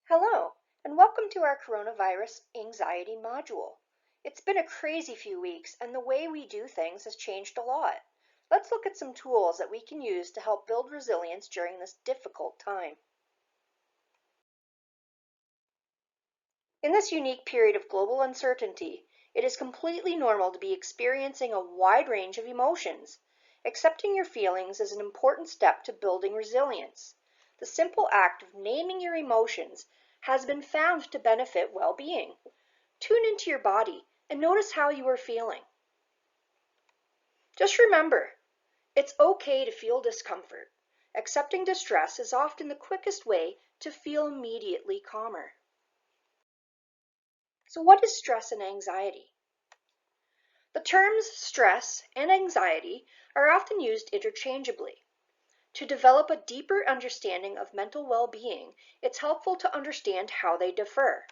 Hello, and welcome to our coronavirus anxiety module. It's been a crazy few weeks, and the way we do things has changed a lot. Let's look at some tools that we can use to help build resilience during this difficult time. In this unique period of global uncertainty, it is completely normal to be experiencing a wide range of emotions. Accepting your feelings is an important step to building resilience. The simple act of naming your emotions has been found to benefit well-being. Tune into your body and notice how you are feeling. Just remember, it's okay to feel discomfort. Accepting distress is often the quickest way to feel immediately calmer. So what is stress and anxiety? The terms stress and anxiety are often used interchangeably. To develop a deeper understanding of mental well-being, it's helpful to understand how they differ.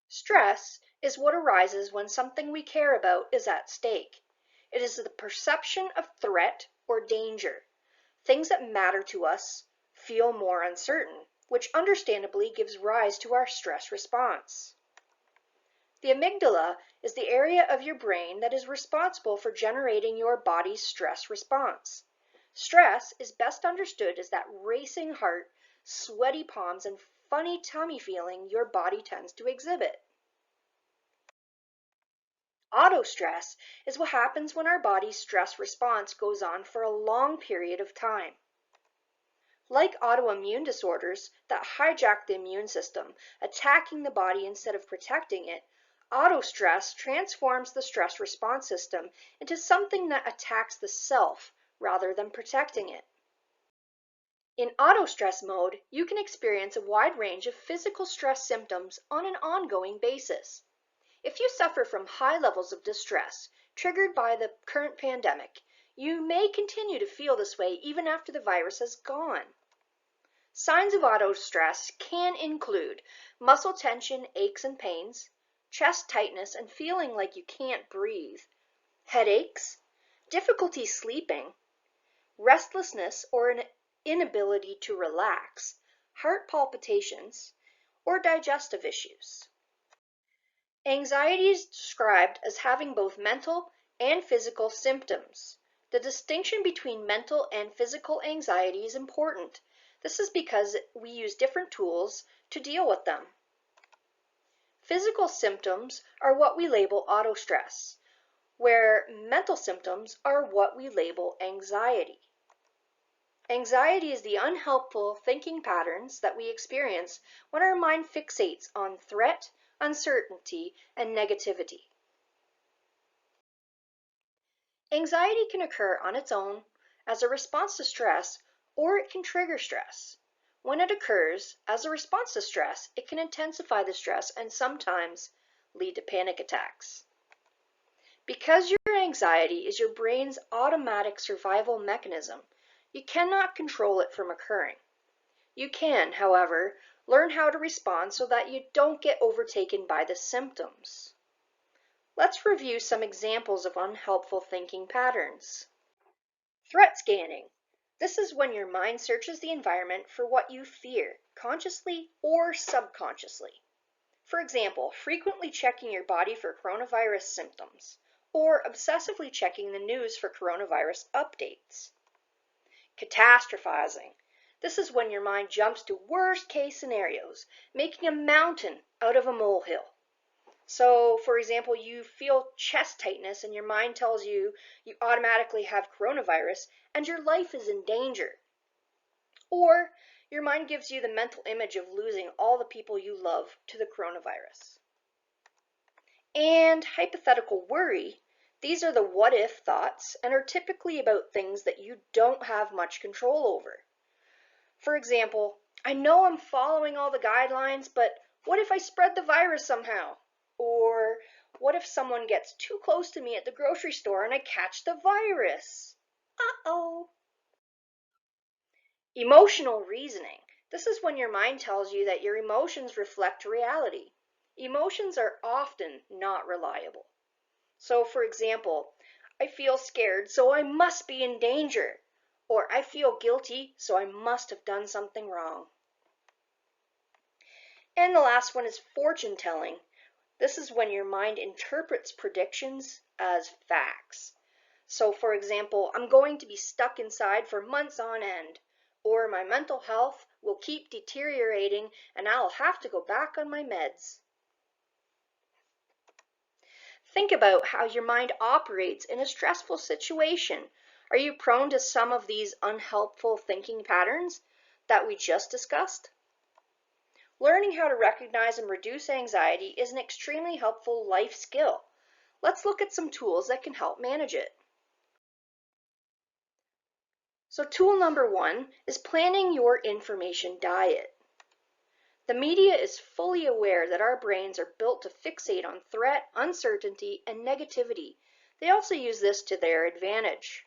Stress is what arises when something we care about is at stake. It is the perception of threat or danger. Things that matter to us feel more uncertain, which understandably gives rise to our stress response. The amygdala is the area of your brain that is responsible for generating your body's stress response. Stress is best understood as that racing heart, sweaty palms, and funny tummy feeling your body tends to exhibit. Autostress is what happens when our body's stress response goes on for a long period of time. Like autoimmune disorders that hijack the immune system, attacking the body instead of protecting it, autostress transforms the stress response system into something that attacks the self rather than protecting it. In autostress mode, you can experience a wide range of physical stress symptoms on an ongoing basis. If you suffer from high levels of distress triggered by the current pandemic, you may continue to feel this way even after the virus has gone. Signs of autostress can include muscle tension, aches and pains, chest tightness and feeling like you can't breathe, headaches, difficulty sleeping, restlessness or an inability to relax, heart palpitations, or digestive issues. Anxiety is described as having both mental and physical symptoms. The distinction between mental and physical anxiety is important. This is because we use different tools to deal with them. Physical symptoms are what we label autostress, where mental symptoms are what we label anxiety. Anxiety is the unhelpful thinking patterns that we experience when our mind fixates on threat, uncertainty, and negativity. Anxiety can occur on its own as a response to stress, or it can trigger stress. When it occurs as a response to stress, it can intensify the stress and sometimes lead to panic attacks. Because your anxiety is your brain's automatic survival mechanism, you cannot control it from occurring. You can, however, learn how to respond so that you don't get overtaken by the symptoms. Let's review some examples of unhelpful thinking patterns. Threat scanning. This is when your mind searches the environment for what you fear, consciously or subconsciously. For example, frequently checking your body for coronavirus symptoms, or obsessively checking the news for coronavirus updates. Catastrophizing. This is when your mind jumps to worst-case scenarios, making a mountain out of a molehill. So, for example, you feel chest tightness and your mind tells you you automatically have coronavirus and your life is in danger. Or your mind gives you the mental image of losing all the people you love to the coronavirus. And hypothetical worry. These are the what-if thoughts and are typically about things that you don't have much control over. For example, I know I'm following all the guidelines, but what if I spread the virus somehow? Or what if someone gets too close to me at the grocery store and I catch the virus? Uh-oh. Emotional reasoning. This is when your mind tells you that your emotions reflect reality. Emotions are often not reliable. So, for example, I feel scared, so I must be in danger. Or I feel guilty, so I must have done something wrong. And the last one is fortune telling. This is when your mind interprets predictions as facts. So, for example, I'm going to be stuck inside for months on end, or my mental health will keep deteriorating and I'll have to go back on my meds. Think about how your mind operates in a stressful situation. Are you prone to some of these unhelpful thinking patterns that we just discussed? Learning how to recognize and reduce anxiety is an extremely helpful life skill. Let's look at some tools that can help manage it. So tool number 1 is planning your information diet. The media is fully aware that our brains are built to fixate on threat, uncertainty, and negativity. They also use this to their advantage.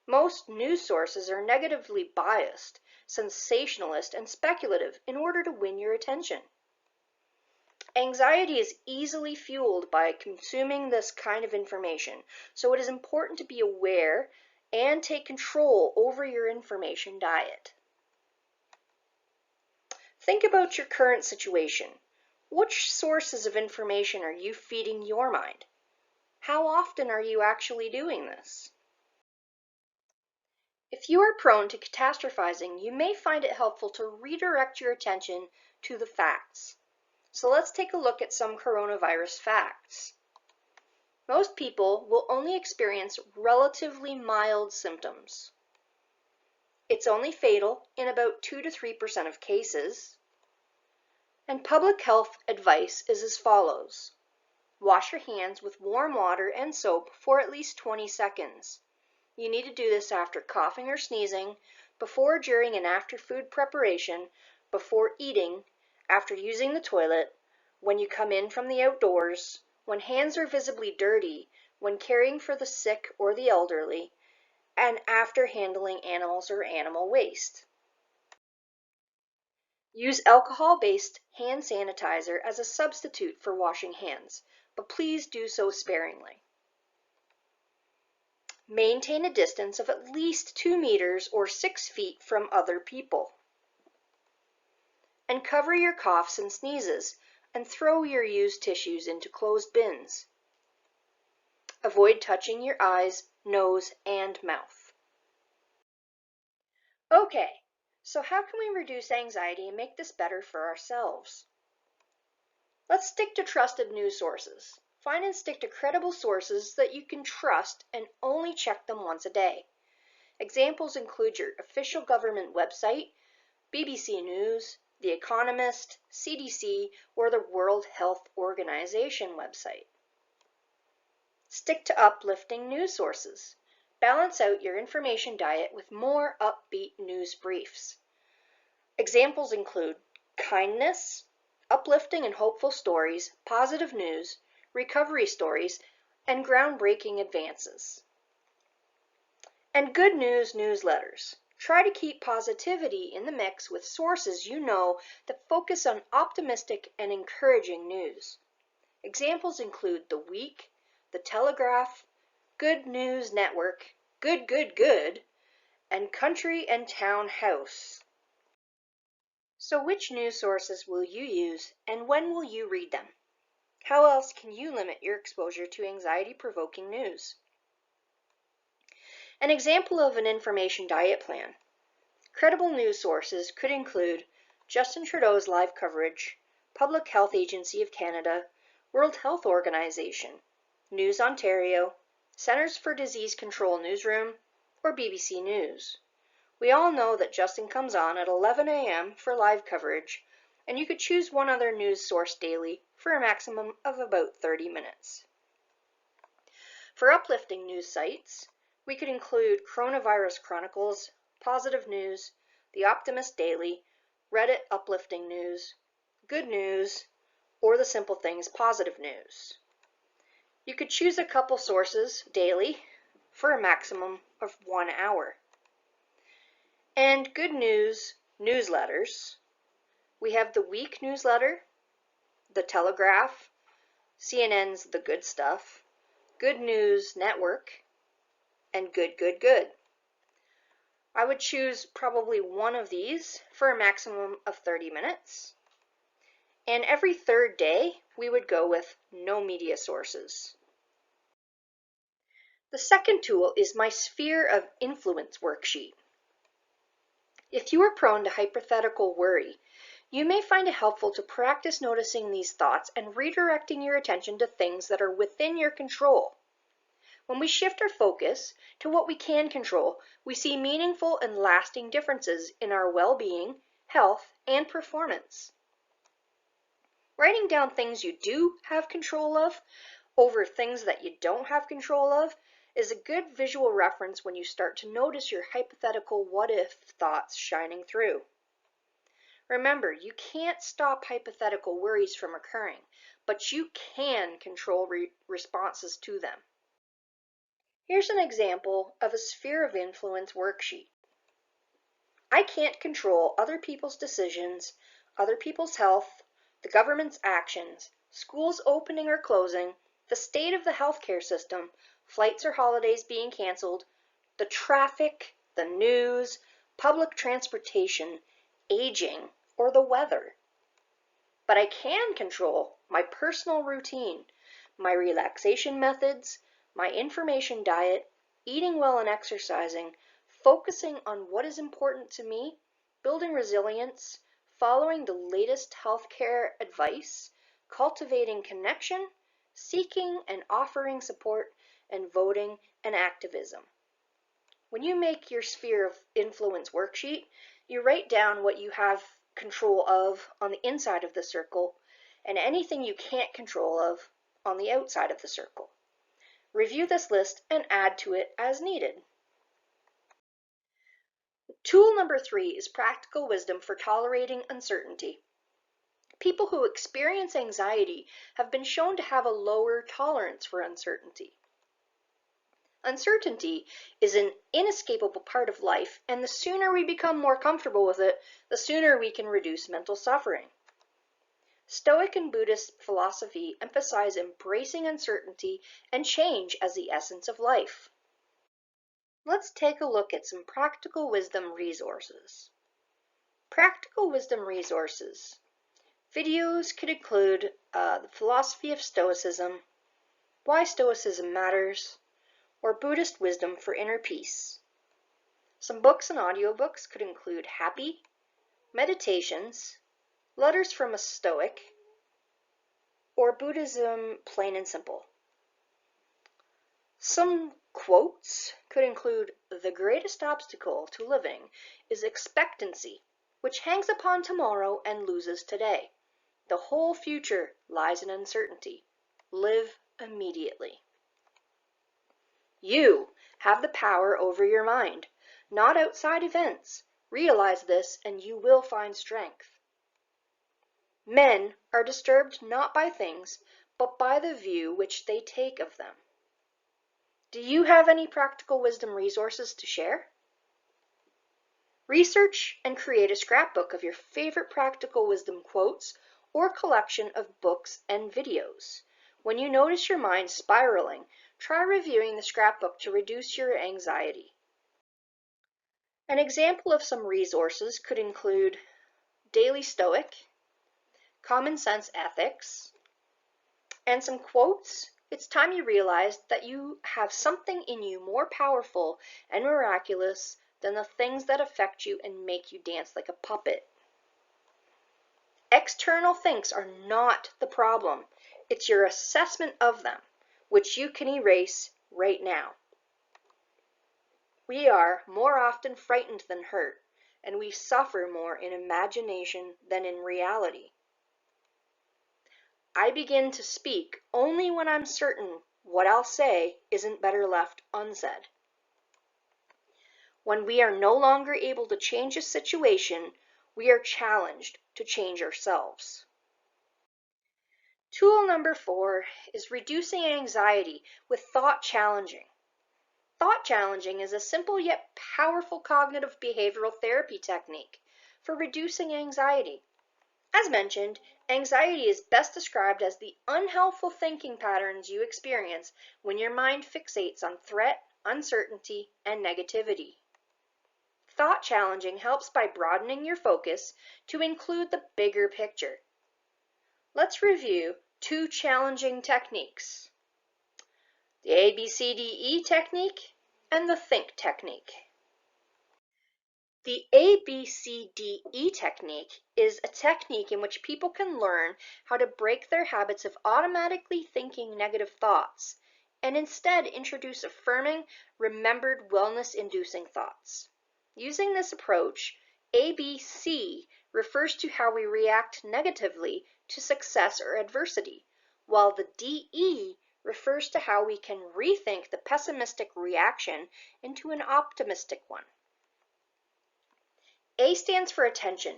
Most news sources are negatively biased, sensationalist, and speculative in order to win your attention. Anxiety is easily fueled by consuming this kind of information, so it is important to be aware and take control over your information diet. Think about your current situation. Which sources of information are you feeding your mind? How often are you actually doing this? If you are prone to catastrophizing, you may find it helpful to redirect your attention to the facts. So let's take a look at some coronavirus facts. Most people will only experience relatively mild symptoms. It's only fatal in about 2 to 3% of cases. And public health advice is as follows. Wash your hands with warm water and soap for at least 20 seconds. You need to do this after coughing or sneezing, before, during, and after food preparation, before eating, after using the toilet, when you come in from the outdoors, when hands are visibly dirty, when caring for the sick or the elderly, and after handling animals or animal waste. Use alcohol-based hand sanitizer as a substitute for washing hands, but please do so sparingly. Maintain a distance of at least 2 meters or 6 feet from other people. And cover your coughs and sneezes, and throw your used tissues into closed bins. Avoid touching your eyes, nose, and mouth. Okay, so how can we reduce anxiety and make this better for ourselves? Let's stick to trusted news sources. Find and stick to credible sources that you can trust and only check them once a day. Examples include your official government website, BBC News, The Economist, CDC, or the World Health Organization website. Stick to uplifting news sources. Balance out your information diet with more upbeat news briefs. Examples include kindness, uplifting and hopeful stories, positive news, recovery stories, and groundbreaking advances. And good news newsletters. Try to keep positivity in the mix with sources you know that focus on optimistic and encouraging news. Examples include The Week, The Telegraph, Good News Network, Good, and Country and Town House. So which news sources will you use and when will you read them? How else can you limit your exposure to anxiety-provoking news? An example of an information diet plan. Credible news sources could include Justin Trudeau's live coverage, Public Health Agency of Canada, World Health Organization, News Ontario, Centers for Disease Control Newsroom, or BBC News. We all know that Justin comes on at 11 a.m. for live coverage, and you could choose one other news source daily for a maximum of about 30 minutes. For uplifting news sites, we could include Coronavirus Chronicles, Positive News, The Optimist Daily, Reddit Uplifting News, Good News, or The Simple Things Positive News. You could choose a couple sources daily for a maximum of 1 hour. And good news newsletters. We have the Week newsletter, The Telegraph, CNN's The Good Stuff, Good News Network, and Good. I would choose probably one of these for a maximum of 30 minutes. And every third day, we would go with no media sources. The second tool is my sphere of influence worksheet. If you are prone to hypothetical worry, you may find it helpful to practice noticing these thoughts and redirecting your attention to things that are within your control. When we shift our focus to what we can control, we see meaningful and lasting differences in our well-being, health, and performance. Writing down things you do have control of over things that you don't have control of is a good visual reference when you start to notice your hypothetical what-if thoughts shining through. Remember, you can't stop hypothetical worries from occurring, but you can control responses to them. Here's an example of a sphere of influence worksheet. I can't control other people's decisions, other people's health, the government's actions, schools opening or closing, the state of the healthcare system, flights or holidays being canceled, the traffic, the news, public transportation, aging, or the weather. But I can control my personal routine, my relaxation methods, my information diet, eating well and exercising, focusing on what is important to me, building resilience, following the latest healthcare advice, cultivating connection, seeking and offering support, and voting and activism. When you make your sphere of influence worksheet, you write down what you have control of on the inside of the circle and anything you can't control of on the outside of the circle. Review this list and add to it as needed. Tool number 3 is practical wisdom for tolerating uncertainty. People who experience anxiety have been shown to have a lower tolerance for uncertainty. Uncertainty is an inescapable part of life, and the sooner we become more comfortable with it, the sooner we can reduce mental suffering. Stoic and Buddhist philosophy emphasize embracing uncertainty and change as the essence of life. Let's take a look at some practical wisdom resources. Practical wisdom resources. Videos could include the philosophy of Stoicism, why Stoicism matters, or Buddhist wisdom for inner peace. Some books and audiobooks could include Happy, Meditations, Letters from a Stoic, or Buddhism Plain and Simple. Some quotes could include, "The greatest obstacle to living is expectancy, which hangs upon tomorrow and loses today. The whole future lies in uncertainty. Live immediately." You have the power over your mind, not outside events. Realize this and you will find strength. Men are disturbed not by things, but by the view which they take of them. Do you have any practical wisdom resources to share? Research and create a scrapbook of your favorite practical wisdom quotes or collection of books and videos. When you notice your mind spiraling, try reviewing the scrapbook to reduce your anxiety. An example of some resources could include Daily Stoic, Common Sense Ethics, and some quotes. It's time you realized that you have something in you more powerful and miraculous than the things that affect you and make you dance like a puppet. External things are not the problem. It's your assessment of them, which you can erase right now. We are more often frightened than hurt, and we suffer more in imagination than in reality. I begin to speak only when I'm certain what I'll say isn't better left unsaid. When we are no longer able to change a situation, we are challenged to change ourselves. Tool number 4 is reducing anxiety with thought challenging. Thought challenging is a simple yet powerful cognitive behavioral therapy technique for reducing anxiety. As mentioned, anxiety is best described as the unhelpful thinking patterns you experience when your mind fixates on threat, uncertainty, and negativity. Thought challenging helps by broadening your focus to include the bigger picture. Let's review 2 challenging techniques: the ABCDE technique and the think technique. The ABCDE technique is a technique in which people can learn how to break their habits of automatically thinking negative thoughts and instead introduce affirming, remembered, wellness-inducing thoughts. Using this approach, ABC refers to how we react negatively to success or adversity, while the DE refers to how we can rethink the pessimistic reaction into an optimistic one. A stands for attention.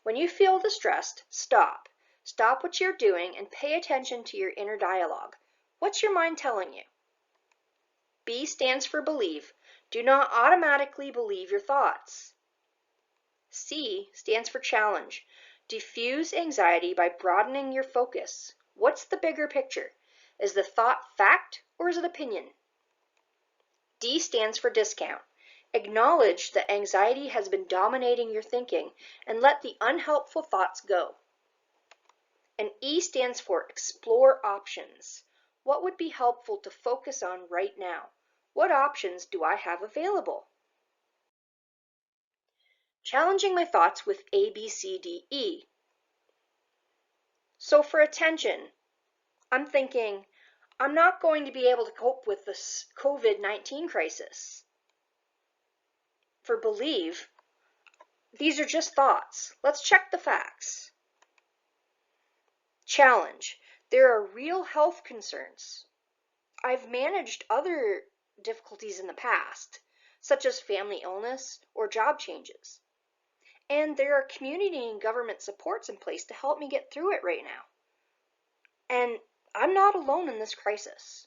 When you feel distressed, stop. Stop what you're doing and pay attention to your inner dialogue. What's your mind telling you? B stands for believe. Do not automatically believe your thoughts. C stands for challenge. Diffuse anxiety by broadening your focus. What's the bigger picture? Is the thought fact or is it opinion? D stands for discount. Acknowledge that anxiety has been dominating your thinking and let the unhelpful thoughts go. And E stands for explore options. What would be helpful to focus on right now? What options do I have available? Challenging my thoughts with A, B, C, D, E. So for attention, I'm thinking, I'm not going to be able to cope with this COVID-19 crisis. For believe, these are just thoughts. Let's check the facts. Challenge. There are real health concerns. I've managed other difficulties in the past, such as family illness or job changes. And there are community and government supports in place to help me get through it right now. And I'm not alone in this crisis.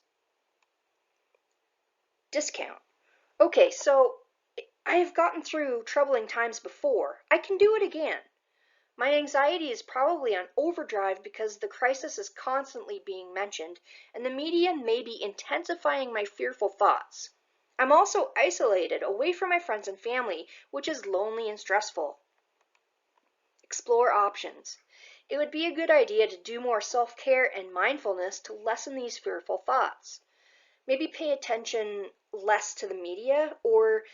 Discount. Okay, so I have gotten through troubling times before. I can do it again. My anxiety is probably on overdrive because the crisis is constantly being mentioned, and the media may be intensifying my fearful thoughts. I'm also isolated, away from my friends and family, which is lonely and stressful. Explore options. It would be a good idea to do more self-care and mindfulness to lessen these fearful thoughts. Maybe pay attention less to the media, or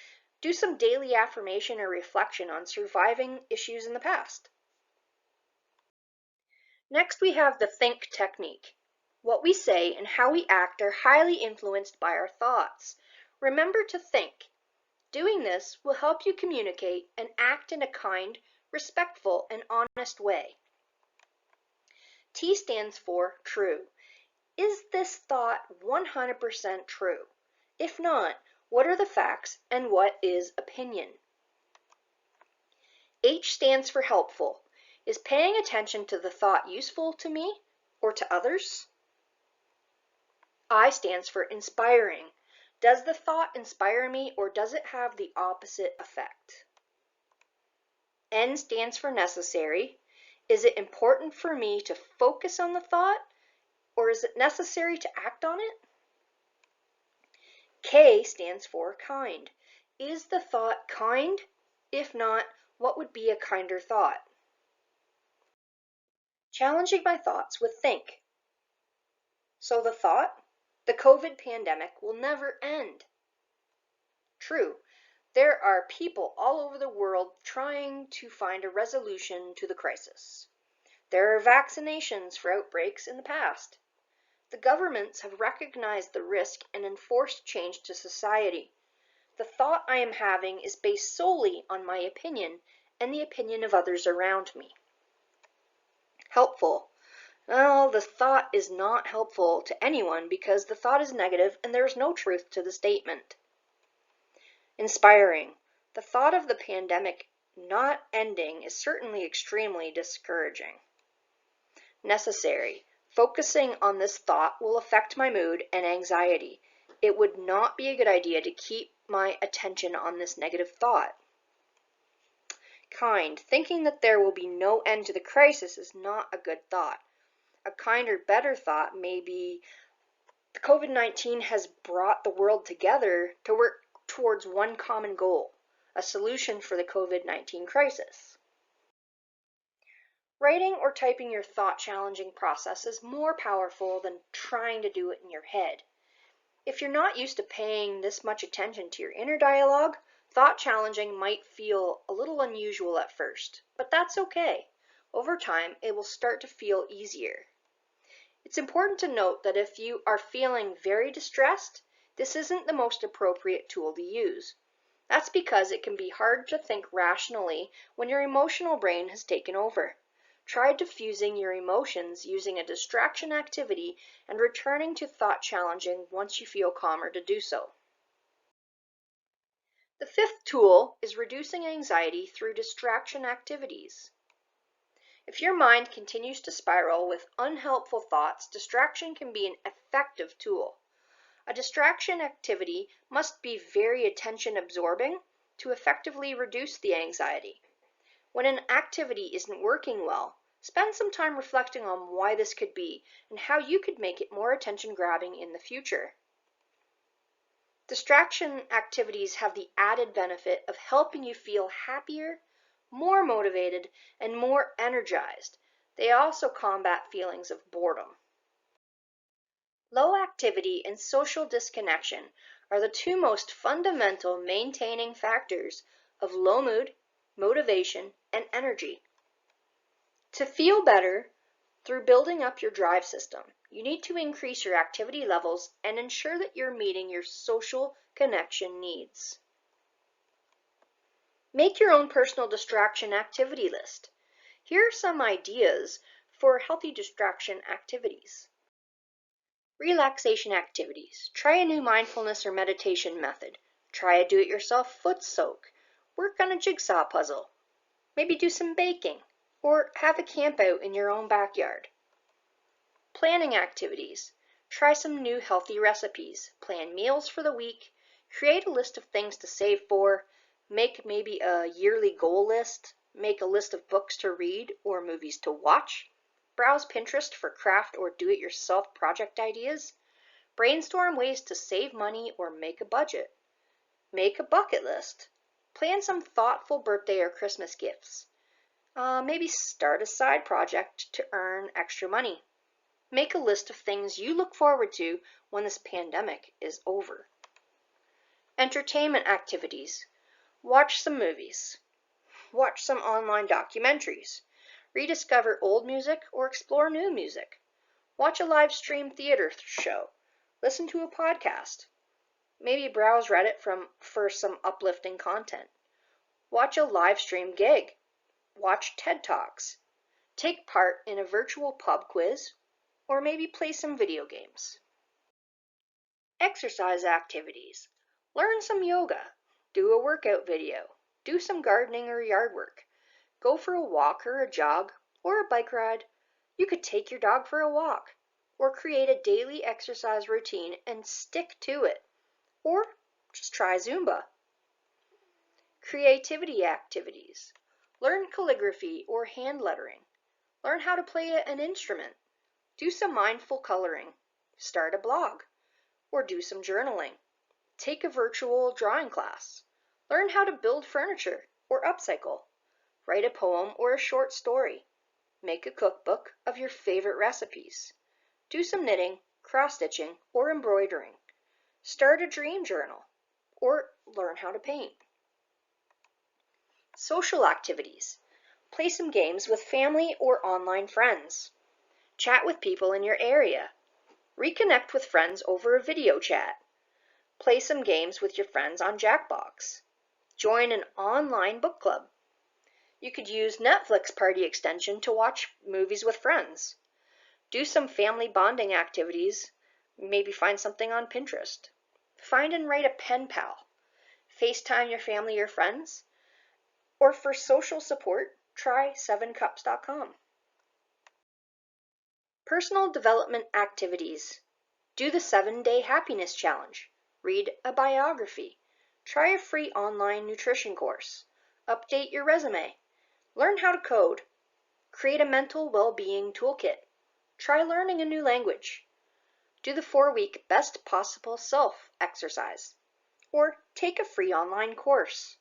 do some daily affirmation or reflection on surviving issues in the past. Next, we have the think technique. What we say and how we act are highly influenced by our thoughts. Remember to think. Doing this will help you communicate and act in a kind, respectful, and honest way. T stands for true. Is this thought 100% true? If not, what are the facts and what is opinion? H stands for helpful. Is paying attention to the thought useful to me or to others? I stands for inspiring. Does the thought inspire me or does it have the opposite effect? N stands for necessary. Is it important for me to focus on the thought or is it necessary to act on it? K stands for kind. Is the thought kind? If not, what would be a kinder thought? Challenging my thoughts with think. So the thought, the COVID pandemic will never end. True, there are people all over the world trying to find a resolution to the crisis. There are vaccinations for outbreaks in the past. The governments have recognized the risk and enforced change to society. The thought I am having is based solely on my opinion and the opinion of others around me. Helpful. Well, the thought is not helpful to anyone because the thought is negative and there is no truth to the statement. Inspiring. The thought of the pandemic not ending is certainly extremely discouraging. Necessary. Focusing on this thought will affect my mood and anxiety. It would not be a good idea to keep my attention on this negative thought. Kind. Thinking that there will be no end to the crisis is not a good thought. A kinder, better thought may be the COVID-19 has brought the world together to work towards one common goal, a solution for the COVID-19 crisis. Writing or typing your thought-challenging process is more powerful than trying to do it in your head. If you're not used to paying this much attention to your inner dialogue, thought-challenging might feel a little unusual at first, but that's okay. Over time, it will start to feel easier. It's important to note that if you are feeling very distressed, this isn't the most appropriate tool to use. That's because it can be hard to think rationally when your emotional brain has taken over. Try diffusing your emotions using a distraction activity and returning to thought challenging once you feel calmer to do so. The fifth tool is reducing anxiety through distraction activities. If your mind continues to spiral with unhelpful thoughts, distraction can be an effective tool. A distraction activity must be very attention absorbing to effectively reduce the anxiety. When an activity isn't working well, spend some time reflecting on why this could be and how you could make it more attention grabbing in the future. Distraction activities have the added benefit of helping you feel happier, more motivated, and more energized. They also combat feelings of boredom. Low activity and social disconnection are the two most fundamental maintaining factors of low mood, motivation, and energy. To feel better through building up your drive system, you need to increase your activity levels and ensure that you're meeting your social connection needs. Make your own personal distraction activity list. Here are some ideas for healthy distraction activities. Relaxation activities. Try a new mindfulness or meditation method. Try a do-it-yourself foot soak. Work on a jigsaw puzzle. Maybe do some baking, or have a camp out in your own backyard. Planning activities. Try some new healthy recipes. Plan meals for the week. Create a list of things to save for. Make maybe a yearly goal list. Make a list of books to read or movies to watch. Browse Pinterest for craft or do-it-yourself project ideas. Brainstorm ways to save money or make a budget. Make a bucket list. Plan some thoughtful birthday or Christmas gifts. Maybe start a side project to earn extra money. Make a list of things you look forward to when this pandemic is over. Entertainment activities. Watch some movies. Watch some online documentaries. Rediscover old music or explore new music. Watch a live stream theater show. Listen to a podcast. Maybe browse Reddit for some uplifting content. Watch a live stream gig. Watch TED Talks. Take part in a virtual pub quiz, or maybe play some video games. Exercise activities. Learn some yoga. Do a workout video. Do some gardening or yard work. Go for a walk or a jog or a bike ride. You could take your dog for a walk, or create a daily exercise routine and stick to it, or just try Zumba. Creativity activities. Learn calligraphy or hand lettering. Learn how to play an instrument. Do some mindful coloring. Start a blog, or do some journaling. Take a virtual drawing class. Learn how to build furniture or upcycle. Write a poem or a short story. Make a cookbook of your favorite recipes. Do some knitting, cross-stitching, or embroidering. Start a dream journal, or learn how to paint. Social activities. Play some games with family or online friends. Chat with people in your area. Reconnect with friends over a video chat. Play some games with your friends on Jackbox. Join an online book club. You could use Netflix Party Extension to watch movies with friends. Do some family bonding activities. Maybe find something on Pinterest. Find and write a pen pal. FaceTime your family or friends. Or for social support, try 7cups.com. Personal development activities. Do the 7-Day Happiness Challenge. Read a biography. Try a free online nutrition course. Update your resume. Learn how to code. Create a mental well-being toolkit. Try learning a new language. Do the 4-week Best Possible Self exercise. Or take a free online course.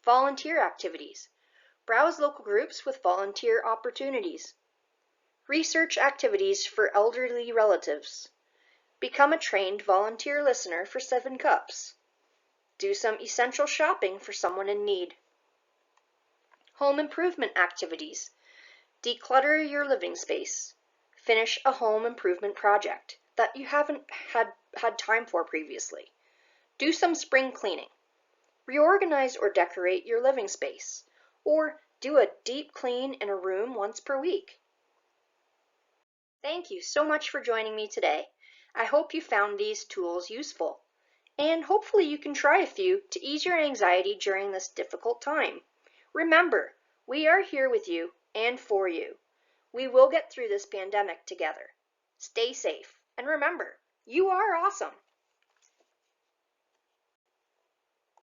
Volunteer activities. Browse local groups with volunteer opportunities. Research activities for elderly relatives. Become a trained volunteer listener for 7 Cups. Do some essential shopping for someone in need. Home improvement activities. Declutter your living space. Finish a home improvement project that you haven't had time for previously. Do some spring cleaning. Reorganize or decorate your living space. Or do a deep clean in a room once per week. Thank you so much for joining me today. I hope you found these tools useful. And hopefully you can try a few to ease your anxiety during this difficult time. Remember, we are here with you and for you. We will get through this pandemic together. Stay safe, and remember, you are awesome.